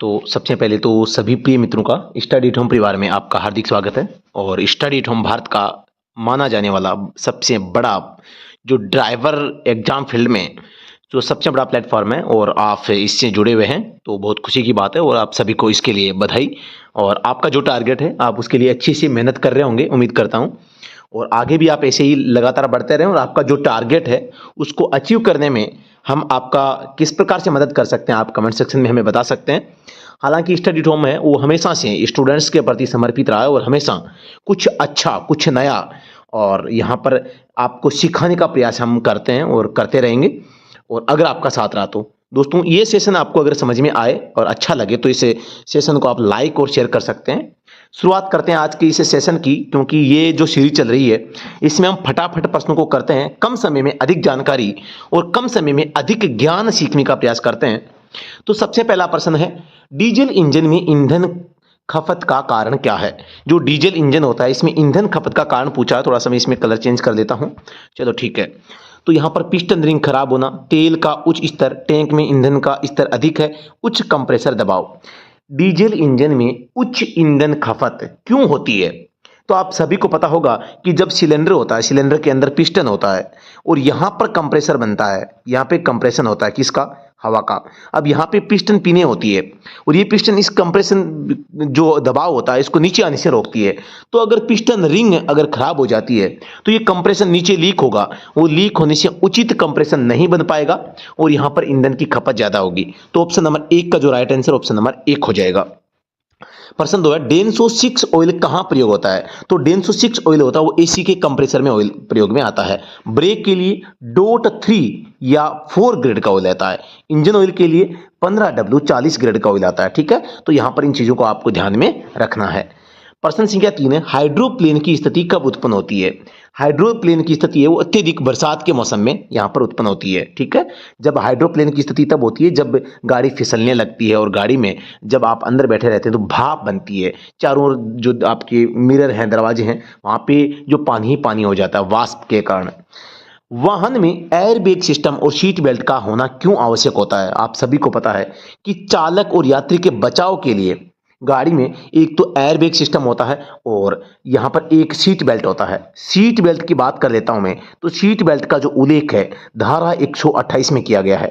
तो सबसे पहले तो सभी प्रिय मित्रों का स्टडी एट होम परिवार में आपका हार्दिक स्वागत है। और स्टडी एट होम भारत का माना जाने वाला सबसे बड़ा जो ड्राइवर एग्जाम फील्ड में जो सबसे बड़ा प्लेटफॉर्म है और आप इससे जुड़े हुए हैं तो बहुत खुशी की बात है और आप सभी को इसके लिए बधाई। और आपका जो टारगेट है आप उसके लिए अच्छी सी मेहनत कर रहे होंगे, उम्मीद करता हूँ। और आगे भी आप ऐसे ही लगातार बढ़ते रहें और आपका जो टारगेट है उसको अचीव करने में हम आपका किस प्रकार से मदद कर सकते हैं आप कमेंट सेक्शन में हमें बता सकते हैं। हालांकि स्टडी एट होम है वो हमेशा से स्टूडेंट्स के प्रति समर्पित रहा है और हमेशा कुछ अच्छा कुछ नया और यहाँ पर आपको सिखाने का प्रयास हम करते हैं और करते रहेंगे। और अगर आपका साथ रहा तो दोस्तों ये सेशन आपको अगर समझ में आए और अच्छा लगे तो इस सेशन को आप लाइक और शेयर कर सकते हैं। शुरुआत करते हैं आज के इस सेशन की, क्योंकि ये जो सीरीज चल रही है इसमें हम फटाफट प्रश्नों को करते हैं, कम समय में अधिक जानकारी और कम समय में अधिक ज्ञान सीखने का प्रयास करते हैं। तो सबसे पहला प्रश्न है, डीजल इंजन में ईंधन खपत का कारण क्या है। जो डीजल इंजन होता है इसमें ईंधन खपत का कारण पूछा है। थोड़ा सा मैं इसमें कलर चेंज कर देता हूं, चलो ठीक है। तो यहाँ पर पिस्टन रिंग खराब होना, तेल का उच्च स्तर, टैंक में ईंधन का स्तर अधिक है, उच्च कंप्रेसर दबाव। डीजल इंजन में उच्च ईंधन खपत क्यों होती है? तो आप सभी को पता होगा कि जब सिलेंडर होता है, सिलेंडर के अंदर पिस्टन होता है और यहां पर कंप्रेसर बनता है, यहां पे कंप्रेशन होता है किसका? हवा का। अब यहाँ पे पिस्टन पिने होती है और ये पिस्टन इस कंप्रेशन जो दबाव होता है इसको नीचे आने से रोकती है। तो अगर पिस्टन रिंग अगर खराब हो जाती है तो ये कंप्रेशन नीचे लीक होगा, वो लीक होने से उचित कंप्रेशन नहीं बन पाएगा और यहाँ पर ईंधन की खपत ज्यादा होगी। तो ऑप्शन नंबर 1 का जो राइट आंसर ऑप्शन नंबर 1 हो जाएगा। प्रश्न 2 है, डेनसो 6 ऑयल कहां प्रयोग होता है? तो डेनसो 6 ऑयल होता है वो एसी के कंप्रेसर में ऑयल प्रयोग में आता है। ब्रेक के लिए डॉट 3 या 4 ग्रेड का ऑयल आता है। इंजन ऑयल के लिए 15W 40 ग्रेड का ऑयल आता है। ठीक है, तो यहां पर इन चीजों को आपको ध्यान में रखना है। प्रश्न संख्या 3 है, हाइड्रोप्लेन की स्थिति कब उत्पन्न होती है? हाइड्रोप्लेन की स्थिति है वो अत्यधिक बरसात के मौसम में यहां पर उत्पन्न होती है। ठीक है, जब हाइड्रोप्लेन की स्थिति तब होती है जब गाड़ी फिसलने लगती है और गाड़ी में जब आप अंदर बैठे रहते हैं तो भाप बनती है, चारों ओर जो आपके मिरर हैं, दरवाजे हैं, वहां पे जो पानी ही पानी हो जाता है वाष्प के कारण। वाहन में एयरबैग सिस्टम और सीट बेल्ट का होना क्यों आवश्यक होता है? आप सभी को पता है कि चालक और यात्री के बचाव के लिए गाड़ी में एक तो एयरबैग सिस्टम होता है और यहां पर एक सीट बेल्ट होता है। सीट बेल्ट की बात कर लेता हूं मैं, तो सीट बेल्ट का जो उल्लेख है धारा 128 में किया गया है।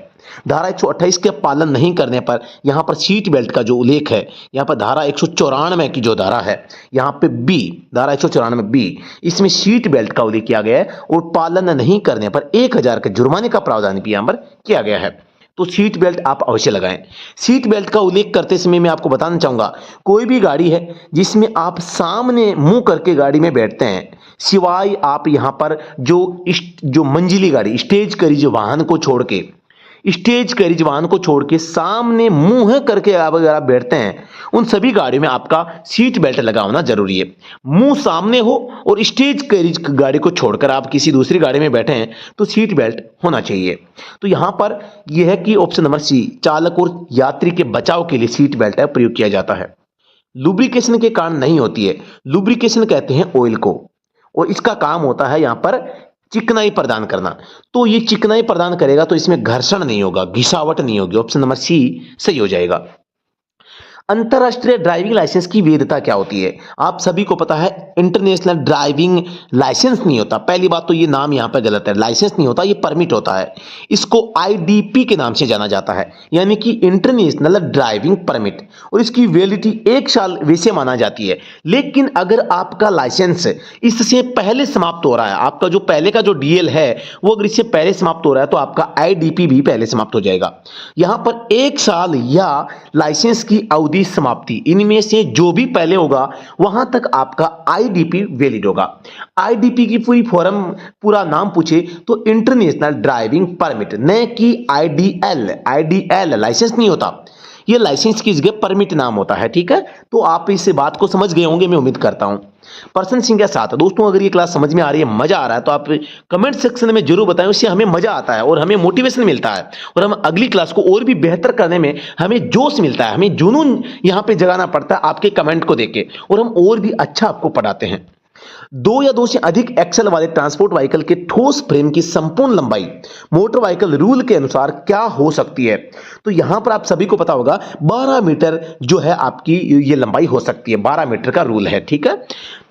धारा 128 के पालन नहीं करने पर यहां पर सीट बेल्ट का जो उल्लेख है, यहां पर धारा 194 की जो धारा है, यहां पे बी, धारा 194 बी, इसमें सीट बेल्ट का उल्लेख किया गया है और पालन नहीं करने पर 1000 के जुर्माने का प्रावधान भी यहां पर किया गया है। तो सीट बेल्ट आप अवश्य लगाएं। सीट बेल्ट का उल्लेख करते समय मैं आपको बताना चाहूंगा, कोई भी गाड़ी है जिसमें आप सामने मुंह करके गाड़ी में बैठते हैं, सिवाय आप यहां पर जो मंजिली गाड़ी स्टेज करीज वाहन को छोड़ के, स्टेज कैरिज वाहन को छोड़ के सामने मुंह करके अगर आप बैठते हैं, उन सभी गाड़ियों में आपका सीट बेल्ट लगा होना जरूरी है। मुंह सामने हो और स्टेज कैरिज गाड़ी को छोड़कर आप किसी दूसरी गाड़ी में बैठे हैं तो सीट बेल्ट होना चाहिए। तो यहां पर यह है कि ऑप्शन नंबर सी, चालक और यात्री के बचाव के लिए सीट बेल्ट का प्रयोग किया जाता है। लुब्रिकेशन के कारण नहीं होती है। लुब्रिकेशन कहते हैं ऑयल को और इसका काम होता है यहां पर चिकनाई प्रदान करना। तो ये चिकनाई प्रदान करेगा तो इसमें घर्षण नहीं होगा, घिसावट नहीं होगी। ऑप्शन नंबर सी सही हो जाएगा। अंतरराष्ट्रीय ड्राइविंग लाइसेंस की वैधता क्या होती है? आप सभी को पता है इंटरनेशनल ड्राइविंग लाइसेंस नहीं होता। पहली बात तो ये नाम यहां पर गलत है, लाइसेंस नहीं होता, ये परमिट होता है। इसको आईडीपी के नाम से जाना जाता है, यानी कि इंटरनेशनल ड्राइविंग परमिट, और इसकी वैलिडिटी 1 साल वैसे माना जाती है। लेकिन अगर आपका लाइसेंस इससे पहले समाप्त हो रहा है, आपका जो पहले का जो डीएल है वो अगर इससे पहले समाप्त हो रहा है तो आपका आईडीपी भी पहले समाप्त हो जाएगा। यहां पर 1 साल या लाइसेंस की अवधि समाप्ति, इनमें से जो भी पहले होगा वहां तक आपका आईडीपी वैलिड होगा। आईडीपी की पूरी फॉर्म, पूरा नाम पूछे तो इंटरनेशनल ड्राइविंग परमिट, न कि आईडीएल। आईडीएल लाइसेंस नहीं होता, ये लाइसेंस की जगह परमिट नाम होता है। ठीक है, तो आप इस बात को समझ गए होंगे, मैं उम्मीद करता हूं। प्रश्न संख्या 7, दोस्तों अगर ये क्लास समझ में आ रही है, मजा आ रहा है तो आप कमेंट सेक्शन में जरूर बताएं, उससे हमें मजा आता है और हमें मोटिवेशन मिलता है और हम अगली क्लास को और भी बेहतर करने में हमें जोश मिलता है, हमें जुनून यहां पे जगाना पड़ता है आपके कमेंट को देख के, और हम और भी अच्छा आपको पढ़ाते हैं। दो या दो से अधिक एक्सल वाले ट्रांसपोर्ट व्हीकल के ठोस फ्रेम की संपूर्ण लंबाई मोटर व्हीकल रूल के अनुसार क्या हो सकती है? तो यहां पर आप सभी को पता होगा 12 मीटर जो है आपकी ये लंबाई हो सकती है, 12 मीटर का रूल है। ठीक है,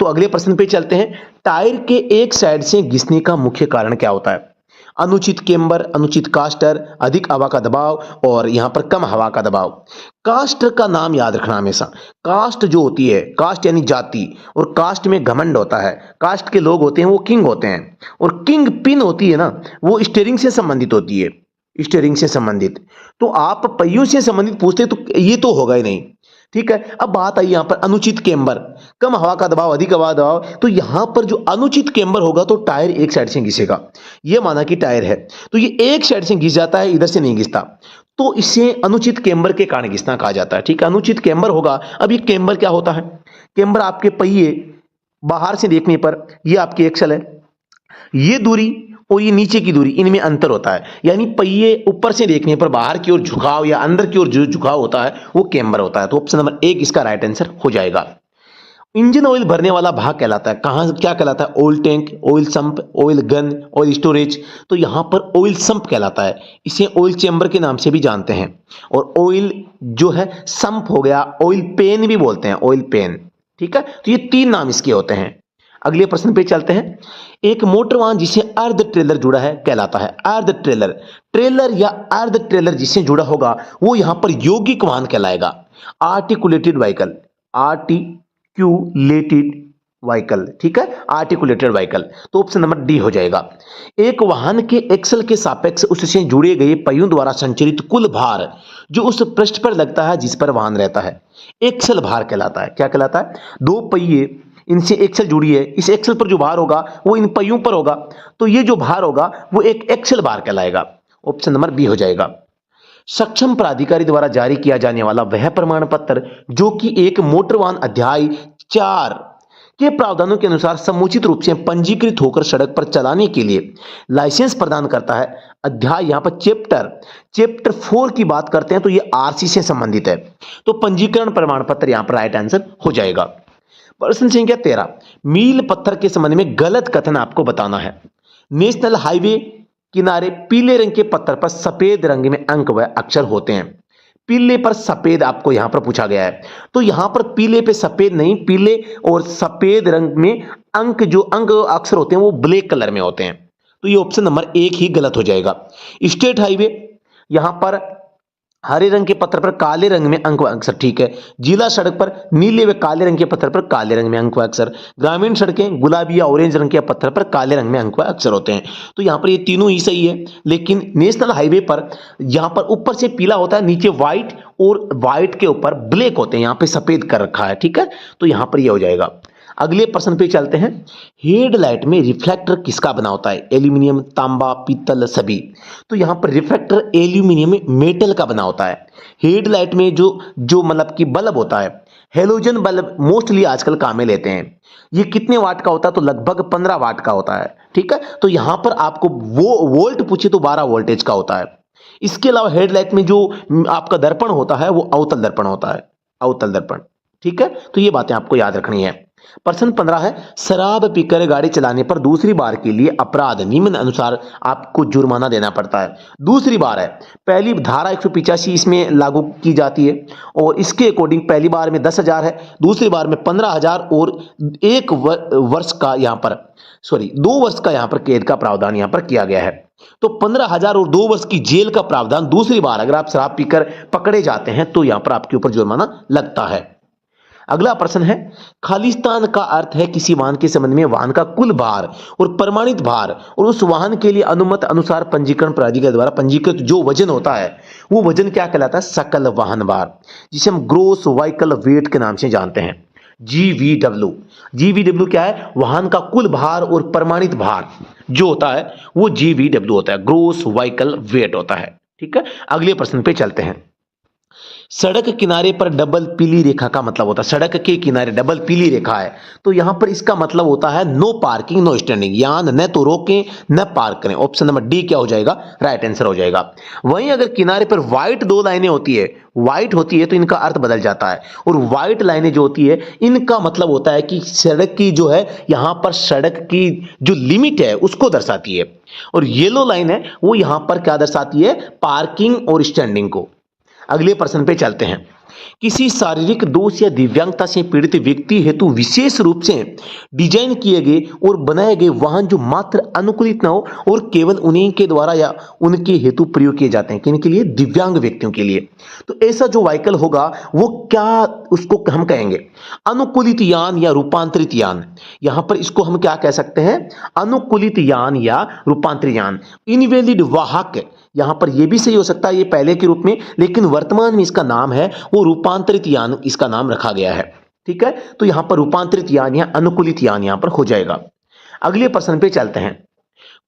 तो अगले प्रश्न पे चलते हैं। टायर के एक साइड से घिसने का मुख्य कारण क्या होता है? अनुचित केम्बर, अनुचित कास्टर, अधिक हवा का दबाव और यहां पर कम हवा का दबाव। कास्ट का नाम याद रखना हमेशा। कास्ट जो होती है, कास्ट यानी जाति, और कास्ट में घमंड होता है। कास्ट के लोग होते हैं वो किंग होते हैं, और किंग पिन होती है ना, वो स्टीयरिंग से संबंधित होती है, स्टीयरिंग से संबंधित। तो आप पहियों से संबंधित पूछते तो ये तो होगा ही नहीं। ठीक है, अब बात आई यहां पर अनुचित केम्बर, कम हवा का दबाव, अधिक हवा दबाव। तो यहां पर जो अनुचित केम्बर होगा तो टायर एक साइड से घिसेगा। ये माना कि टायर है तो ये एक साइड से घिस जाता है, इधर से नहीं घिसता, तो इसे अनुचित केम्बर के कारण घिसना कहा जाता है। ठीक है, अनुचित केम्बर होगा। अब ये केम्बर क्या होता है? केम्बर आपके पहिए बाहर से देखने पर ये आपकी एक्सल है, ये दूरी और ये नीचे की दूरी, इनमें अंतर होता है। यानी पहिए ऊपर से देखने पर बाहर की ओर झुकाव या अंदर की ओर जो झुकाव होता है वो केम्बर होता है। तो ऑप्शन नंबर 1 इसका राइट आंसर हो जाएगा। इंजन ऑयल भरने वाला भाग कहलाता है, कहां क्या कहलाता है? Oil tank, oil sump, oil gun, oil storage. तो यहां पर ऑयल संप कहलाता है, इसे ऑयल चेंबर के नाम से भी जानते हैं। और ऑयल जो है संप हो गया, ऑयल पेन भी बोलते हैं, ऑयल पेन। ठीक है, तो ये 3 नाम इसके होते हैं। अगले प्रश्न पे चलते हैं। एक मोटर वाहन जिसे अर्ध ट्रेलर जुड़ा है कहलाता है। अर्ध ट्रेलर, ट्रेलर या अर्ध ट्रेलर जिससे जुड़ा होगा वो यहां पर यौगिक वाहन कहलाएगा। Articulated vehicle, articulated vehicle. ठीक है, आर्टिकुलेटेड व्हीकल। तो ऑप्शन नंबर डी हो जाएगा। एक वाहन के एक्सल के सापेक्ष उससे जुड़े गए पहियों द्वारा संचरित कुल भार जो उस पृष्ठ पर लगता है जिस पर वाहन रहता है, एक्सल भार कहलाता है। क्या कहलाता है? 2 पहिए, इनसे एक्सल जुड़ी है, इस एक्सल पर जो भार होगा वो इन पहियों पर होगा, तो ये जो भार होगा वो एक एक्सल भार कहलाएगा। ऑप्शन नंबर बी हो जाएगा। सक्षम प्राधिकारी द्वारा जारी किया जाने वाला वह प्रमाण पत्र जो कि एक मोटर वाहन अध्याय 4 के प्रावधानों के अनुसार समुचित रूप से पंजीकृत होकर सड़क पर चलाने के लिए लाइसेंस प्रदान करता है। अध्याय यहां पर चैप्टर 4 की बात करते हैं तो ये आरसी से संबंधित है। तो पंजीकरण प्रमाण पत्र यहां पर राइट आंसर हो जाएगा। प्रश्न संख्या 13, मील पत्थर के संबंध में गलत कथन आपको बताना है। नेशनल हाईवे किनारे पीले रंग के पत्थर पर सफेद रंग में अंक व अक्षर होते हैं। पीले पर सफेद आपको यहां पर पूछा गया है, तो यहां पर पीले पे सफेद नहीं, पीले और सफेद रंग में अंक, जो अंक अक्षर होते हैं वो ब्लैक कलर में होते हैं। तो ये ऑप्शन नंबर 1 ही गलत हो जाएगा। स्टेट हाईवे, यहां पर हरे रंग के पत्थर पर काले रंग में अंक व अक्षर। ठीक है, जिला सड़क पर नीले व काले रंग के पत्थर पर काले रंग में अंक व अक्षर। ग्रामीण सड़कें गुलाबी या ऑरेंज रंग के पत्थर पर काले रंग में अंक व अक्षर होते हैं। तो यहां पर ये तीनों ही सही है, लेकिन नेशनल हाईवे पर यहां पर ऊपर से पीला होता है, नीचे व्हाइट और व्हाइट के ऊपर ब्लैक होते हैं, यहां पे सफेद कर रखा है। ठीक है, तो यहां पर ये हो जाएगा। अगले प्रश्न पे चलते हैं। हेडलाइट में रिफ्लेक्टर किसका बना होता है? एल्यूमिनियम, तांबा, पीतल, सभी। तो यहां पर रिफ्लेक्टर एल्यूमिनियम मेटल का बना होता है। हेडलाइट में जो मतलब कि बल्ब होता है, हेलोजन बल्ब मोस्टली आजकल काम में लेते हैं। ये कितने वाट का होता है? तो लगभग 15 वाट का होता है। ठीक है, तो यहां पर आपको वो वोल्ट पूछे तो 12 वोल्टेज का होता है। इसके अलावा हेडलाइट में जो आपका दर्पण होता है वो अवतल दर्पण होता है, अवतल दर्पण। ठीक है, तो ये बातें आपको याद रखनी है। प्रश्न 15 है, शराब पीकर गाड़ी चलाने पर दूसरी बार के लिए अपराध निम्न अनुसार आपको जुर्माना देना पड़ता है। दूसरी बार है, पहली धारा 185 इसमें लागू की जाती है और इसके अकॉर्डिंग पहली बार में 10,000 है, दूसरी बार में 15,000 और 2 वर्ष का यहां पर कैद का प्रावधान यहां पर किया गया है। तो 15,000 और 2 वर्ष की जेल का प्रावधान दूसरी बार अगर आप शराब पीकर पकड़े जाते हैं तो यहां पर आपके ऊपर जुर्माना लगता है। अगला प्रश्न है, खालिस्तान का अर्थ है किसी वाहन के संबंध में वाहन का कुल भार और प्रमाणित भार और उस वाहन के लिए अनुमत अनुसार पंजीकरण प्राधिकारी द्वारा पंजीकृत जो वजन होता है वो वजन क्या कहलाता है? सकल वाहन भार, जिसे हम ग्रोस व्हीकल वेट के नाम से जानते हैं। जीवीडब्ल्यू क्या है? वाहन का कुल भार और प्रमाणित भार जो होता है वो जीवीडब्ल्यू होता है, ग्रोस व्हीकल वेट होता है। ठीक है, अगले प्रश्न पे चलते हैं। सड़क किनारे पर डबल पीली रेखा का मतलब होता है, सड़क के किनारे डबल पीली रेखा है तो यहां पर इसका मतलब होता है नो पार्किंग नो स्टैंडिंग, यान न तो रोकें न पार्क करें। ऑप्शन नंबर डी क्या हो जाएगा, राइट आंसर हो जाएगा। वहीं अगर किनारे पर व्हाइट दो लाइनें होती है, व्हाइट होती है तो इनका अर्थ बदल जाता है, और व्हाइट लाइनें जो होती है इनका मतलब होता है कि सड़क की जो है यहां पर सड़क की जो लिमिट है उसको दर्शाती है, और येलो लाइन है वो यहां पर क्या दर्शाती है, पार्किंग और स्टैंडिंग को। अगले प्रश्न पे चलते हैं। किसी शारीरिक दोष या दिव्यांगता से पीड़ित व्यक्ति हेतु विशेष रूप से डिजाइन किए गए और बनाए गए वाहन जो मात्र अनुकूलित न हो और केवल उन्हीं के द्वारा या उनके हेतु प्रयोग किए जाते हैं, किनके लिए, दिव्यांग व्यक्तियों के लिए। तो ऐसा जो व्हीकल होगा वो क्या, उसको हम कहेंगे अनुकूलित यान या रूपांतरित यान। यहां पर इसको हम क्या कह सकते हैं, अनुकूलित यान या रूपांतरित यान। इनवैलिड वाहक, यहां पर यह भी सही हो सकता है ये पहले के रूप में, लेकिन वर्तमान में इसका नाम है वो रूपांतरित यान, इसका नाम रखा गया है। ठीक है, तो यहां पर रूपांतरित यान या अनुकूलित यान यहां पर हो जाएगा। अगले प्रश्न पे चलते हैं।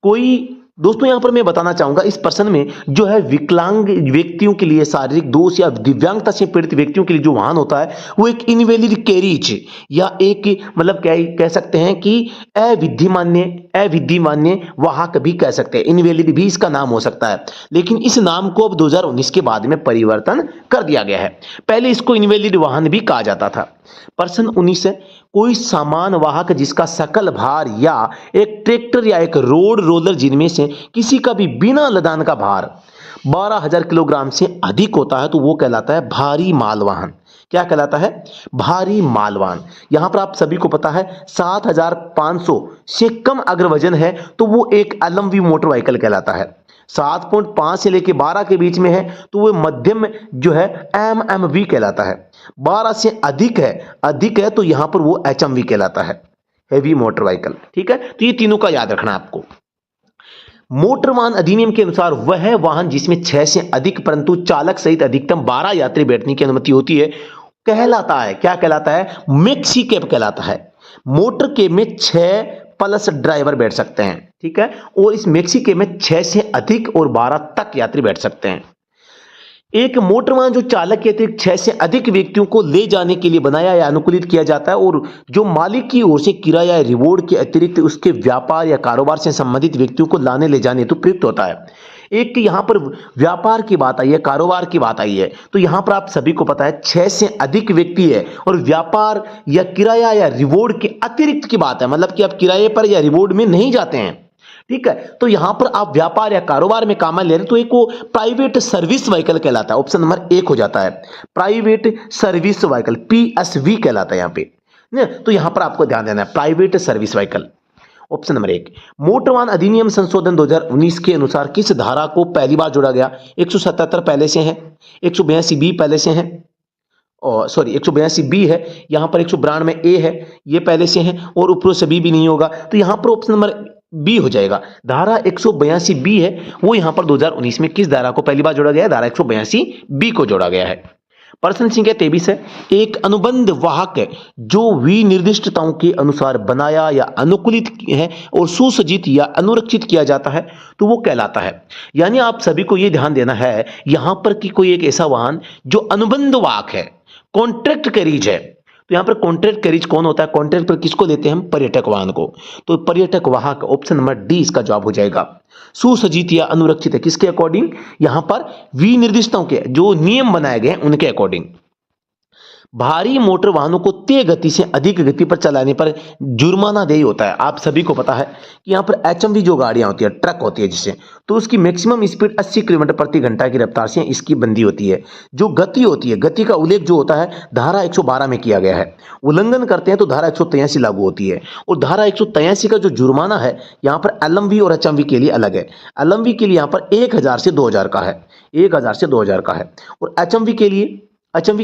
कोई दोस्तों यहां पर मैं बताना चाहूंगा इस प्रश्न में जो है विकलांग व्यक्तियों के लिए, शारीरिक दोष या दिव्यांगता से पीड़ित व्यक्तियों के लिए जो वाहन होता है वो एक इनवैलिड कैरिज या एक मतलब क्या कह सकते हैं कि अविधिमान्य वाहक भी कह सकते हैं, इनवैलिड भी इसका नाम हो सकता है, लेकिन इस नाम को अब 2019 के बाद में परिवर्तन कर दिया गया है। पहले इसको इनवैलिड वाहन भी कहा जाता था। प्रश्न 19 है, कोई सामान वाहक जिसका सकल भार या एक ट्रैक्टर या एक रोड रोलर जिनमें से किसी का भी बिना लदान का भार 12,000 किलोग्राम से अधिक होता है तो वो कहलाता है भारी मालवाहन। क्या कहलाता है, भारी मालवाहन। यहां पर आप सभी को पता है 7,500 से कम अगर वजन है तो वो एक एलएमवी मोटर व्हीकल कहलाता है। 7.5 से लेके 12 के बीच में है तो वो मध्यम जो है एमएमवी कहलाता है। 12 से अधिक है तो यहां पर वो एचएमवी कहलाता है, हेवी मोटर व्हीकल। ठीक है, तो ये तीनों का याद रखना आपको। मोटर वाहन अधिनियम के अनुसार वह वाहन जिसमें 6 से अधिक परंतु चालक सहित अधिकतम 12 यात्री बैठने की अनुमति होती है कहलाता है, क्या कहलाता है, मैक्सी कैब कहलाता है। मोटर कैब में 6 प्लस ड्राइवर बैठ सकते हैं। ठीक है, और इस मैक्सी कैब में 6 से अधिक और 12 तक यात्री बैठ सकते हैं। एक मोटर वाहन जो चालक के अतिरिक्त 6 से अधिक व्यक्तियों को ले जाने के लिए बनाया या अनुकूलित किया जाता है और जो मालिक की ओर से किराया या रिवॉर्ड के अतिरिक्त उसके व्यापार या कारोबार से संबंधित व्यक्तियों को लाने ले जाने हेतु प्रयुक्त होता है। एक यहां पर व्यापार की बात आई है, कारोबार की बात आई है, तो यहां पर आप सभी को पता है 6 से अधिक व्यक्ति है और व्यापार या किराया या रिवॉर्ड के अतिरिक्त की बात है, मतलब कि आप किराए पर या रिवॉर्ड में नहीं जाते हैं। ठीक है, तो यहां पर आप व्यापार या कारोबार में काम ले रहे तो एक वो प्राइवेट सर्विस व्हीकल कहलाता है। ऑप्शन नंबर 1 हो जाता है, प्राइवेट सर्विस व्हीकल, पीएसवी कहलाता है यहां पे। तो यहां पर आपको ध्यान देना है private service vehicle, option number 1। Motor वाहन अधिनियम संशोधन 2019 के अनुसार किस धारा को पहली बार जोड़ा गया, 177 पहले से है, 182 बी पहले से है, और सॉरी 182 बी है, यहां पर 192 ए है, ये पहले से है, और ऊपर से बी भी नहीं होगा, तो यहां पर ऑप्शन नंबर बी हो जाएगा। धारा 182 बी है वो यहां पर 2019 में किस धारा को पहली बार जोड़ा गया है, धारा 182 बी को जोड़ा गया है। प्रश्न संख्या 23 है, एक अनुबंध वाहक जो विनिर्दिष्टताओं के अनुसार बनाया या अनुकूलित है और सुसज्जित या अनुरक्षित किया जाता है तो वो कहलाता है। यानी आप सभी को यह ध्यान देना है यहां पर कि कोई एक ऐसा वाहन जो अनुबंध वाहक है, कॉन्ट्रैक्ट कैरिज है, तो यहां पर कॉन्ट्रैक्ट कैरिज कौन होता है, कॉन्ट्रैक्ट पर किसको लेते हैं हम, पर्यटक वाहन को, तो पर्यटक वाहक ऑप्शन नंबर डी इसका जवाब हो जाएगा। सुसज्जित या अनुरक्षित है किसके अकॉर्डिंग, यहां पर विनिर्दिष्टताओं के जो नियम बनाए गए उनके अकॉर्डिंग। भारी मोटर वाहनों को तय गति से अधिक गति पर चलाने पर जुर्माना देय होता है। आप सभी को पता है कि यहाँ पर एचएमवी जो गाड़ियां होती है, ट्रक होती है जिससे, तो उसकी मैक्सिमम स्पीड 80 किलोमीटर प्रति घंटा की रफ्तार से इसकी बंदी होती है। जो गति होती है, गति का उल्लेख जो होता है धारा 112 में किया गया है। उल्लंघन करते हैं तो धारा 183 लागू होती है, और धारा 183 का जो जुर्माना है यहाँ पर एलएमवी और एचएमवी के लिए अलग है। एलएमवी के लिए यहाँ पर 1000 से 2000 का है, 1000 से 2000 का है, और एचएमवी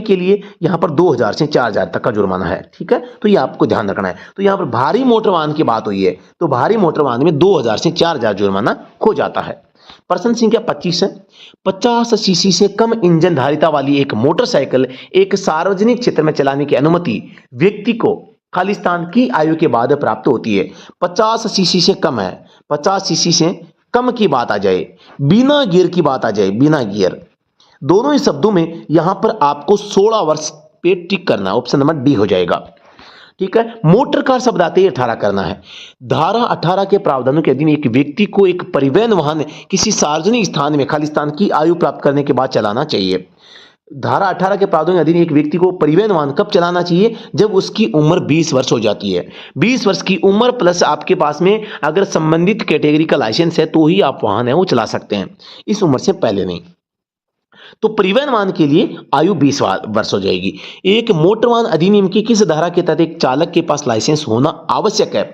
के लिए यहां पर 2000 से 4000 तक का जुर्माना है। ठीक है, तो ये आपको ध्यान रखना है। तो यहां पर भारी मोटर वाहन की बात हुई है तो भारी मोटर वाहन में 2000 से 4000 जुर्माना हो जाता है। प्रश्न संख्या 25 है, 50 सीसी से कम इंजन धारिता वाली एक मोटरसाइकिल एक सार्वजनिक क्षेत्र में चलाने की अनुमति व्यक्ति को खालिस्तान की आयु के बाद प्राप्त होती है। 50 सीसी से कम है, 50 सीसी से कम की बात आ जाए, बिना गियर की बात आ जाए, बिना गियर दोनों ही शब्दों में यहां पर आपको 16 वर्ष पे टिक करना है, ऑप्शन नंबर डी हो जाएगा। ठीक है, मोटर कार शब्द आते ही 18 करना है। धारा 18 के प्रावधानों के अधीन एक व्यक्ति को एक परिवहन वाहन किसी सार्वजनिक स्थान में खालिस्तान की आयु प्राप्त करने के बाद चलाना चाहिए। धारा 18 के प्रावधानों के अधीन एक व्यक्ति को परिवहन वाहन कब चलाना चाहिए? जब उसकी उम्र 20 वर्ष हो जाती है। 20 वर्ष की उम्र प्लस आपके पास में अगर संबंधित कैटेगरी का लाइसेंस है तो ही आप वाहन है वो चला सकते हैं, इस उम्र से पहले नहीं। तो परिवहन वाहन के लिए आयु 20 वर्ष हो जाएगी। एक मोटर वाहन अधिनियम की किस धारा के तहत एक चालक के पास लाइसेंस होना आवश्यक है?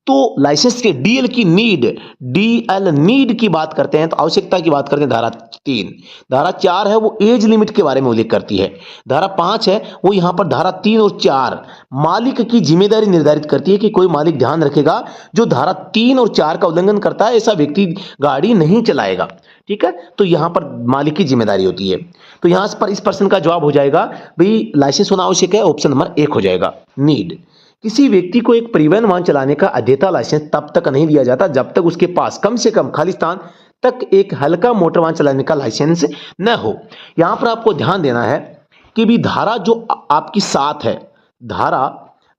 तो लाइसेंस के डीएल की नीड की बात करते हैं तो आवश्यकता की बात करते हैं धारा 3। धारा 4 है वो एज लिमिट के बारे में उल्लेख करती है। धारा 5 है वो यहां पर धारा 3 और 4 मालिक की जिम्मेदारी निर्धारित करती है कि कोई मालिक ध्यान रखेगा जो धारा 3 और 4 का उल्लंघन करता है ऐसा व्यक्ति गाड़ी नहीं चलाएगा। ठीक है, तो यहां पर मालिक की जिम्मेदारी होती है। तो यहां पर इस प्रश्न का जवाब हो जाएगा भाई लाइसेंस होना आवश्यक है, ऑप्शन नंबर 1 हो जाएगा नीड। किसी व्यक्ति को एक परिवहन वाहन चलाने का अध्येता लाइसेंस तब तक नहीं दिया जाता जब तक उसके पास कम से कम खालिस्तान तक एक हल्का मोटर वाहन चलाने का लाइसेंस न हो। यहां पर आपको ध्यान देना है कि भी धारा जो आपकी 7 है,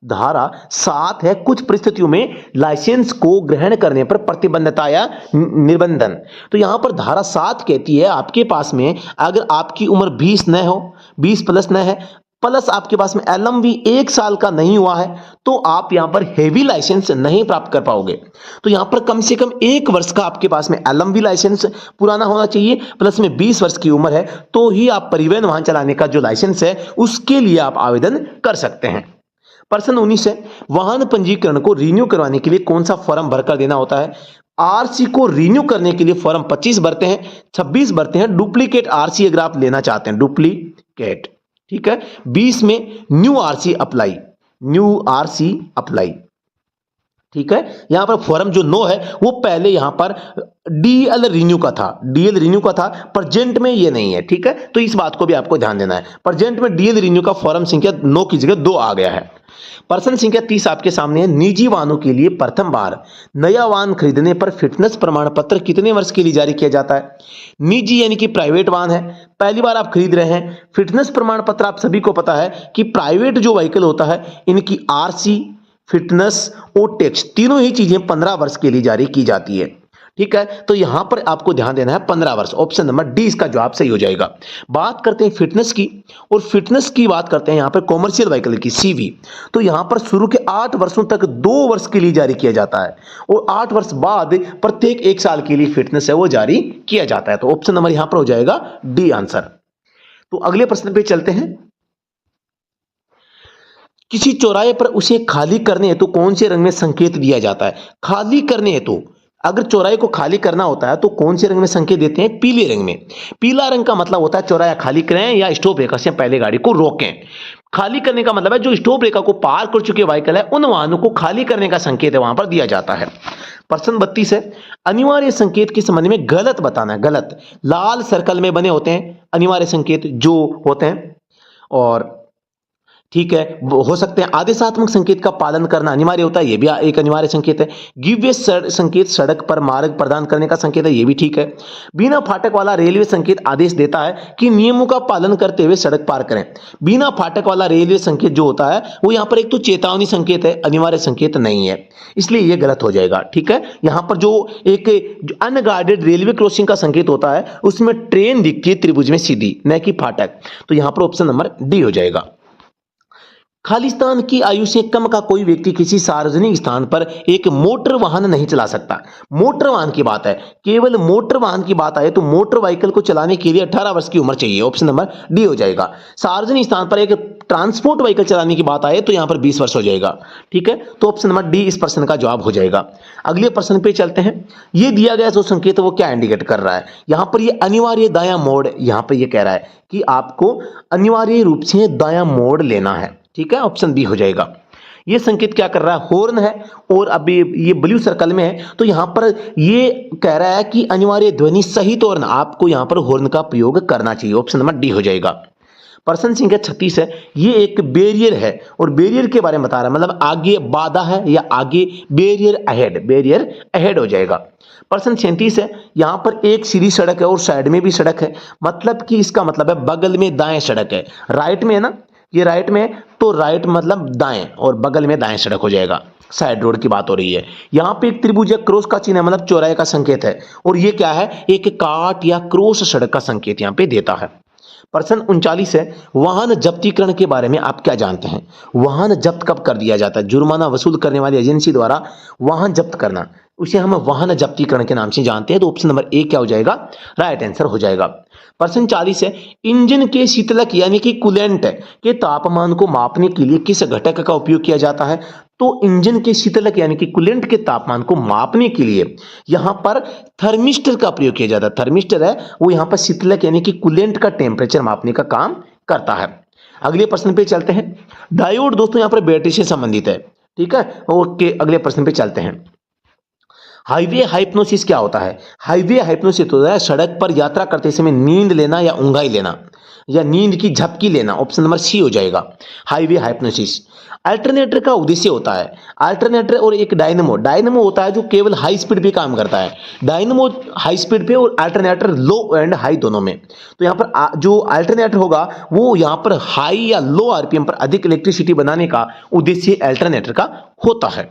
धारा 7 है कुछ परिस्थितियों में लाइसेंस को ग्रहण करने पर प्रतिबंधता या निर्बंधन। तो यहां पर धारा 7 कहती है आपके पास में अगर आपकी उम्र 20 न हो, 20 प्लस न है, प्लस आपके पास में एलएमवी 1 साल का नहीं हुआ है तो आप यहां पर हेवी लाइसेंस नहीं प्राप्त कर पाओगे। तो यहां पर कम से कम 1 वर्ष का आपके पास में एलएमवी लाइसेंस पुराना होना चाहिए, प्लस में 20 वर्ष की उम्र है तो ही आप परिवहन वाहन चलाने का जो लाइसेंस है उसके लिए आप आवेदन कर सकते हैं। प्रश्न 19 है वाहन पंजीकरण को रिन्यू करवाने के लिए कौन सा फॉर्म भरकर देना होता है? आरसी को रिन्यू करने के लिए फॉर्म 25 भरते हैं, 26 भरते हैं। डुप्लीकेट आरसी अगर आप लेना चाहते हैं, डुप्लीकेट, ठीक है। 20 में न्यू आरसी अप्लाई, ठीक है। यहां पर फॉर्म जो 9 है वो पहले यहां पर डीएल रिन्यू का था, प्रेजेंट में ये नहीं है, ठीक है। तो इस बात को भी आपको ध्यान देना है, प्रेजेंट में डीएल रिन्यू का फॉर्म संख्या 9 की जगह 2 आ गया है। प्रश्न संख्या 30 आपके सामने है। निजी वाहनों के लिए प्रथम बार नया वाहन खरीदने पर फिटनेस प्रमाण पत्र कितने वर्ष के लिए जारी किया जाता है? निजी यानी कि प्राइवेट वाहन है, पहली बार आप खरीद रहे हैं, फिटनेस प्रमाण पत्र आप सभी को पता है कि प्राइवेट जो व्हीकल होता है इनकी आरसी, फिटनेस और टैक्स तीनों ही चीजें 15 वर्ष के लिए जारी की जाती है, ठीक है। तो यहां पर आपको ध्यान देना है 15 वर्ष, ऑप्शन नंबर डी इसका जवाब सही हो जाएगा। बात करते हैं फिटनेस की, और फिटनेस की बात करते हैं यहां पर कॉमर्शियल व्हीकल की, सीवी। तो यहां पर शुरू के 8 वर्षों तक 2 वर्ष के लिए जारी किया जाता है और 8 वर्ष बाद प्रत्येक 1 साल के लिए फिटनेस है वो जारी किया जाता है। तो ऑप्शन नंबर यहां पर हो जाएगा डी आंसर। तो अगले प्रश्न पे चलते हैं। किसी चौराहे पर उसे खाली करने हेतु कौन से रंग में संकेत दिया जाता है? खाली करने हेतु अगर चौराहे को खाली करना होता है तो कौन से रंग में संकेत देते हैं? पीले रंग में। पीला रंग का मतलब होता है चौराहा खाली करें या स्टॉप रेखा से पहले गाड़ी को रोकें। खाली करने का मतलब है जो स्टॉप रेखा को पार कर चुके व्हीकल है उन वाहनों को खाली करने का संकेत है वहां पर दिया जाता है। प्रश्न 32 है। अनिवार्य संकेत के संबंध में गलत बताना है। गलत, लाल सर्कल में बने होते हैं अनिवार्य संकेत जो होते हैं, और ठीक है हो सकते हैं आदेशात्मक संकेत का पालन करना अनिवार्य होता है, यह भी एक अनिवार्य संकेत है। गिव वे संकेत सड़क पर मार्ग प्रदान करने का संकेत है, यह भी ठीक है। बिना फाटक वाला रेलवे संकेत आदेश देता है कि नियमों का पालन करते हुए सड़क पार करें। बिना फाटक वाला रेलवे संकेत जो होता है वो यहां पर एक तो चेतावनी संकेत है, अनिवार्य संकेत नहीं है, इसलिए यह गलत हो जाएगा, ठीक है। यहां पर जो एक अनगार्डेड रेलवे क्रॉसिंग का संकेत होता है उसमें ट्रेन दिखती है त्रिभुज में सीधी, न कि फाटक। तो यहां पर ऑप्शन नंबर डी हो जाएगा। खालिस्तान की आयु से कम का कोई व्यक्ति किसी सार्वजनिक स्थान पर एक मोटर वाहन नहीं चला सकता। मोटर वाहन की बात है, केवल मोटर वाहन की बात आए तो मोटर व्हीकल को चलाने के लिए 18 वर्ष की उम्र चाहिए, ऑप्शन नंबर डी हो जाएगा। सार्वजनिक स्थान पर एक ट्रांसपोर्ट व्हीकल चलाने की बात आए तो यहां पर 20 वर्ष हो जाएगा, ठीक है। तो ऑप्शन नंबर डी इस प्रश्न का जवाब हो जाएगा। अगले प्रश्न पे चलते हैं। यह दिया गया जो संकेत है वो क्या इंडिकेट कर रहा है? यहां पर यह अनिवार्य दायां मोड़, यहां पर यह कह रहा है कि आपको अनिवार्य रूप से दायां मोड़ लेना है, ठीक है। ऑप्शन बी हो जाएगा। ये संकेत क्या कर रहा है? हॉर्न है, और अभी ये ब्लू सर्कल में है तो यहां पर ये कह रहा है कि अनिवार्य ध्वनि सहित हॉर्न, आपको यहां पर हॉर्न का प्रयोग करना चाहिए, ऑप्शन नंबर डी हो जाएगा। प्रश्न संख्या 36 है, ये एक बैरियर है और बैरियर के बारे में बता रहा है, मतलब आगे बाधा है या आगे बैरियर अहेड हो जाएगा। प्रश्न 37 है, यहां पर एक सीधी सड़क है और साइड में भी सड़क है, मतलब कि इसका मतलब है बगल में दाएं सड़क है, राइट में है ना, ये राइट में है तो राइट मतलब दाएं और बगल में दाएं सड़क हो जाएगा, साइड रोड की बात हो रही है। यहां पे एक त्रिभुज या क्रॉस का चिन्ह है, मतलब चौराहे का संकेत है, और ये क्या है, एक काट या क्रॉस सड़क का संकेत यहां पे देता है। प्रश्न 39 है, वाहन जब्तीकरण के बारे में आप क्या जानते हैं? वाहन जब्त कब कर दिया जाता है? जुर्माना वसूल करने वाली एजेंसी द्वारा वाहन जब्त करना, उसे हम वाहन जब्तीकरण के नाम से जानते हैं। तो ऑप्शन नंबर ए क्या हो जाएगा, राइट आंसर हो जाएगा। प्रश्न 40 है, इंजन के शीतलक यानी कि कूलेंट के तापमान को मापने के लिए किस घटक का उपयोग किया जाता है? तो इंजन के शीतलक यानी कि कूलेंट के तापमान को मापने के लिए यहां पर थर्मिस्टर का प्रयोग किया जाता है। थर्मिस्टर है वो यहां पर शीतलक यानी कि कूलेंट का टेम्परेचर मापने का काम करता है। अगले प्रश्न पे चलते हैं। डायोड दोस्तों यहां पर बैटरी से संबंधित है, ठीक है। ओके, अगले प्रश्न पे चलते हैं। हाईवे हाइप्नोसिस क्या होता है? हाईवे हाइप्नोसिस होता है सड़क पर यात्रा करते समय नींद लेना या ऊंघाई लेना या नींद की झपकी लेना। ऑप्शन नंबर सी हो जाएगा, हाईवे हाइप्नोसिस। अल्टरनेटर का उद्देश्य होता है, अल्टरनेटर और एक डायनेमो। डायनेमो होता है जो केवल हाई स्पीड पे काम करता है, डायनेमो हाई स्पीड पे और अल्टरनेटर लो एंड हाई दोनों में। तो यहाँ पर जो अल्टरनेटर होगा वो यहाँ पर हाई या लो आरपीएम पर अधिक इलेक्ट्रिसिटी बनाने का उद्देश्य अल्टरनेटर का होता है।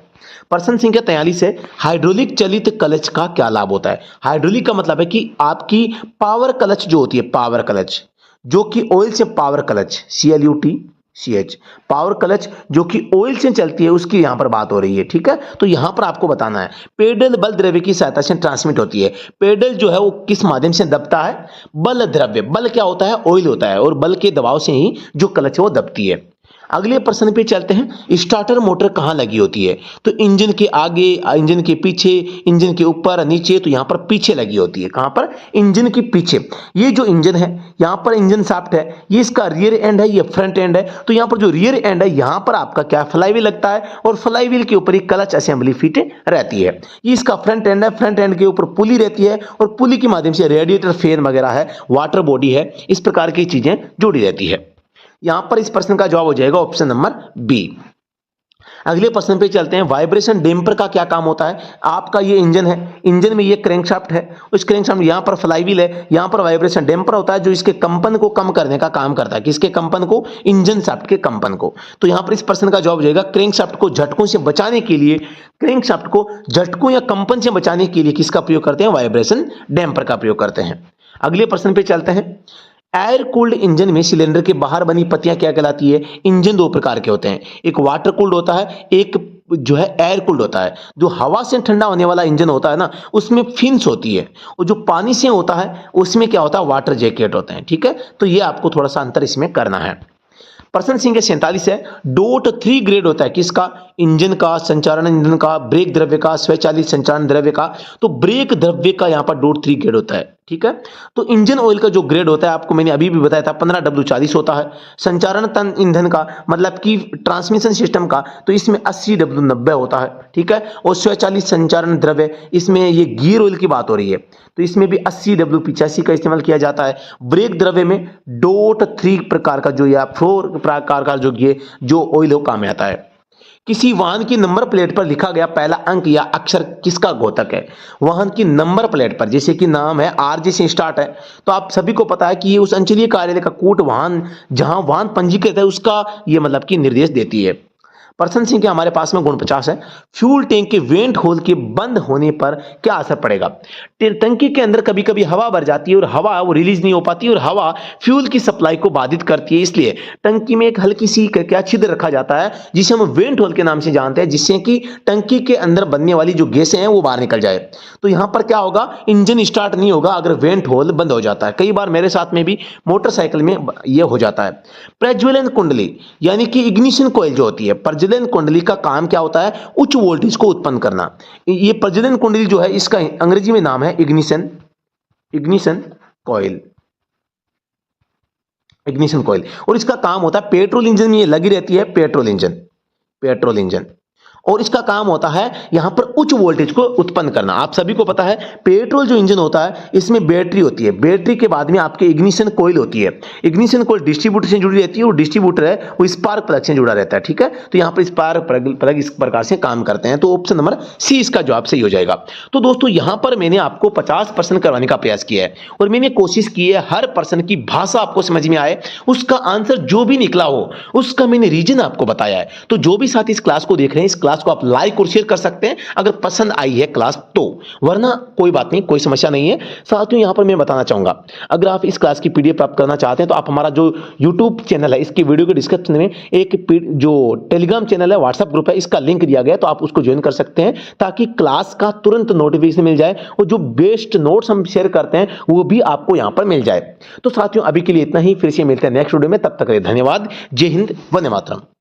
प्रश्न संख्या 43 है, हाइड्रोलिक चलित क्लच का क्या लाभ होता है? हाइड्रोलिक का मतलब है कि आपकी पावर क्लच जो होती है, पावर क्लच जो कि ऑयल से, power clutch CLUTCH, power clutch जो कि ऑयल से चलती है उसकी यहां पर बात हो रही है, ठीक है। तो यहां पर आपको बताना है, पेडल बल द्रव्य की सहायता से ट्रांसमिट होती है। पेडल जो है वो किस माध्यम से दबता है? बल द्रव्य, बल क्या होता है, ऑयल होता है, और बल के दबाव से ही जो क्लच है वो दबती है। अगले प्रश्न पे चलते हैं। स्टार्टर मोटर कहां लगी होती है? तो इंजन के आगे, इंजन के पीछे, इंजन के ऊपर, नीचे। तो यहां पर पीछे लगी होती है। कहां पर? इंजन के पीछे। ये जो इंजन है, यहां पर इंजन शाफ्ट है, ये इसका रियर एंड है, ये फ्रंट एंड है। तो यहां पर जो रियर एंड है, यहां पर आपका क्या, फ्लाईव्हील लगता है, और फ्लाईव्हील के ऊपर एक क्लच असेंबली फिट रहती है। ये इसका फ्रंट एंड है, फ्रंट एंड के ऊपर पुली रहती है, और पुली के माध्यम से रेडिएटर, फैन वगैरह है, वाटर बॉडी है, इस प्रकार की चीजें जुड़ी रहती है। यहां पर इस प्रश्न का जवाब हो जाएगा ऑप्शन नंबर बी। अगले प्रश्न पे चलते हैं। वाइब्रेशन डैम्पर का क्या काम होता है? आपका ये इंजन है, इंजन में ये क्रैंकशाफ्ट है, उस क्रैंकशाफ्ट यहां पर फ्लाईव्हील है, यहां पर वाइब्रेशन डैम्पर होता है जो इसके कंपन को कम करने का काम करता है। किसके कंपन को? इंजन शाफ्ट के कंपन को। तो यहां पर इस प्रश्न का जवाब हो जाएगा, क्रैंकशाफ्ट को झटकों से बचाने के लिए, क्रैंकशाफ्ट को झटकों या कंपन से बचाने के लिए किसका प्रयोग करते हैं? वाइब्रेशन डैम्पर का प्रयोग करते हैं। अगले प्रश्न पे चलते हैं। एयर कूल्ड इंजन में सिलेंडर के बाहर बनी पत्तियां क्या कहलाती है? इंजन दो प्रकार के होते हैं, एक वाटर कूल्ड होता है, एक जो है एयर कूल्ड होता है। जो हवा से ठंडा होने वाला इंजन होता है ना, उसमें फिन्स होती है, और जो पानी से होता है उसमें क्या होता है? वाटर जैकेट होते हैं, ठीक है। तो ये आपको थोड़ा सा अंतर इसमें करना है। प्रश्न संख्या 47 है। डॉट 3 ग्रेड होता है किसका? इंजन का, संचारण इंजन का, ब्रेक द्रव्य का, स्वचालित संचारण द्रव्य का। तो ब्रेक द्रव्य का यहां पर डॉट 3 ग्रेड होता है, ठीक है। तो इंजन ऑयल का जो ग्रेड होता है, आपको मैंने अभी भी बताया था, 15W40 होता है। संचारण तन ईंधन का मतलब कि ट्रांसमिशन सिस्टम का, तो इसमें 80W90 होता है, ठीक है। और स्वचालित संचारण द्रव्य, इसमें ये गियर ऑयल की बात हो रही है, तो इसमें भी 80W85 का इस्तेमाल किया जाता है। ब्रेक द्रव्य में डॉट 3 प्रकार का जो, या 4 प्रकार का जो ऑयल हो काम में आता है। किसी वाहन की नंबर प्लेट पर लिखा गया पहला अंक या अक्षर किसका घोतक है? वाहन की नंबर प्लेट पर, जैसे कि नाम है RJ से स्टार्ट है, तो आप सभी को पता है कि ये उस अंचलीय कार्यालय का कोड वाहन, जहां वाहन पंजीकृत है, उसका ये मतलब कि निर्देश देती है। प्रश्न संख्या हमारे पास में 49 है। फ्यूल टैंक के वेंट होल के बंद होने पर क्या असर पड़ेगा? टंकी के अंदर कभी कभी हवा भर जाती है और हवा वो रिलीज नहीं हो पाती, और हवा फ्यूल की सप्लाई को बाधित करती है। इसलिए टंकी में एक हल्की सी क्या छिद्र रखा जाता है, जिसे हम वेंट होल के नाम से जानते हैं, जिससे कि टंकी के अंदर बनने वाली जो गैसें हैं वो बाहर निकल जाए। तो यहां पर क्या होगा? इंजन स्टार्ट नहीं होगा अगर वेंट होल बंद हो जाता है। कई बार मेरे साथ में भी मोटरसाइकिल में यह हो जाता है। प्रज्वलन कुंडली यानी कि इग्निशन कॉइल जो होती है, प्रज्वलन कुंडली का काम क्या होता है? उच्च वोल्टेज को उत्पन्न करना। ये प्रज्वलन कुंडली जो है, इसका अंग्रेजी में नाम है इग्निशन कॉइल, इग्निशन कॉइल। और इसका काम होता है, पेट्रोल इंजन में ये लगी रहती है, पेट्रोल इंजन। और इसका काम होता है यहां पर उच्च वोल्टेज को उत्पन्न करना। आप सभी को पता है पेट्रोल जो इंजन होता है इसमें बैटरी होती है, बैटरी के बाद में आपके इग्निशन कॉइल होती है, इग्निशन कॉइल डिस्ट्रीब्यूटर से जुड़ी रहती है और डिस्ट्रीब्यूटर है वो स्पार्क प्लग से जुड़ा रहता है। ठीक है, तो यहां पर स्पार्क प्लग इस प्रकार से काम करते हैं। तो ऑप्शन नंबर सी इसका जवाब सही हो जाएगा। तो दोस्तों यहां पर मैंने आपको 50% करवाने का प्रयास किया है और मैंने कोशिश की है हर पर्सन की भाषा आपको समझ में आए, उसका आंसर जो भी निकला हो उसका मैंने रीजन आपको बताया है। तो जो भी साथी इस क्लास को देख रहे हैं इस क्लास को आप लाइक और शेयर कर सकते हैं अगर पसंद आई है क्लास तो, वरना कोई बात नहीं, कोई समस्या नहीं है। साथियों यहां पर मैं बताना चाहूंगा अगर आप इस क्लास की पीडीएफ प्राप्त करना चाहते हैं तो आप हमारा जो यूट्यूब चैनल है इसकी वीडियो के डिस्क्रिप्शन में एक जो टेलीग्राम चैनल है व्हाट्सएप ग्रुप है इसका लिंक दिया गया है, तो आप उसको ज्वाइन कर सकते हैं ताकि क्लास का तुरंत नोटिफिकेशन मिल जाए और जो बेस्ट नोट्स हम शेयर करते हैं वो भी आपको यहां पर मिल जाए। तो साथियों अभी के लिए इतना ही, फिर से मिलते हैं नेक्स्ट वीडियो में, तब तक के लिए धन्यवाद। जय हिंद, वंदे मातरम।